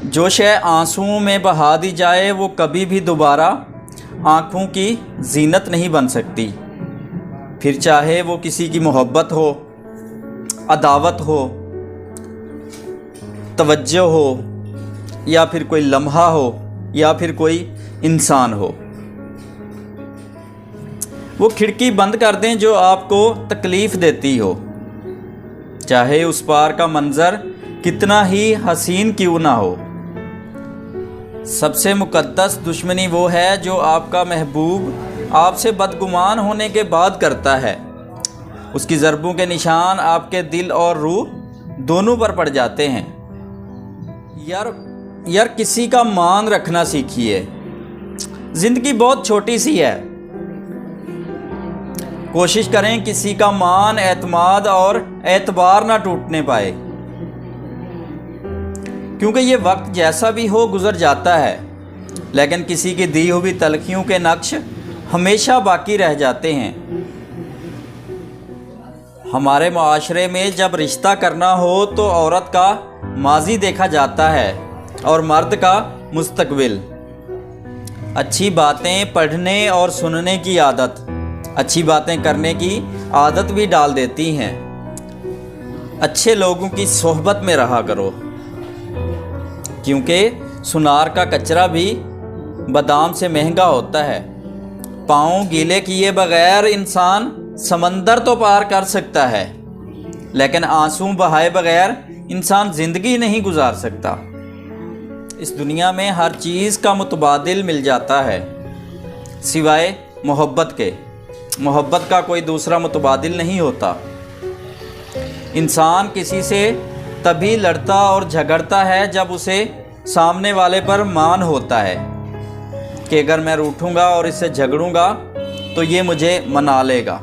जो शय आंसुओं में बहा दी जाए वो कभी भी दोबारा आँखों की जीनत नहीं बन सकती। फिर चाहे वो किसी की मोहब्बत हो, अदावत हो, तवज्जो हो, या फिर कोई लम्हा हो, या फिर कोई इंसान हो। वो खिड़की बंद कर दें जो आपको तकलीफ़ देती हो, चाहे उस पार का मंज़र कितना ही हसीन क्यों ना हो। सबसे मुक़द्दस दुश्मनी वो है जो आपका महबूब आपसे बदगुमान होने के बाद करता है। उसकी ज़रबों के निशान आपके दिल और रूह दोनों पर पड़ जाते हैं। यार किसी का मान रखना सीखिए। ज़िंदगी बहुत छोटी सी है। कोशिश करें किसी का मान, एतमाद और एतबार ना टूटने पाए, क्योंकि ये वक्त जैसा भी हो गुज़र जाता है, लेकिन किसी की दी हुई तलखियों के नक्श हमेशा बाकी रह जाते हैं। हमारे माशरे में जब रिश्ता करना हो तो औरत का माजी देखा जाता है और मर्द का मुस्तकबिल। अच्छी बातें पढ़ने और सुनने की आदत अच्छी बातें करने की आदत भी डाल देती हैं। अच्छे लोगों की सोहबत में रहा करो, क्योंकि सुनार का कचरा भी बादाम से महंगा होता है। पाँव गीले किए बगैर इंसान समंदर तो पार कर सकता है, लेकिन आंसू बहाए बगैर इंसान ज़िंदगी नहीं गुजार सकता। इस दुनिया में हर चीज़ का मुतबादिल मिल जाता है सिवाय मोहब्बत के। मोहब्बत का कोई दूसरा मुतबादिल नहीं होता। इंसान किसी से तभी लड़ता और झगड़ता है जब उसे सामने वाले पर मान होता है कि अगर मैं रूठूंगा और इससे झगड़ूंगा तो ये मुझे मना लेगा।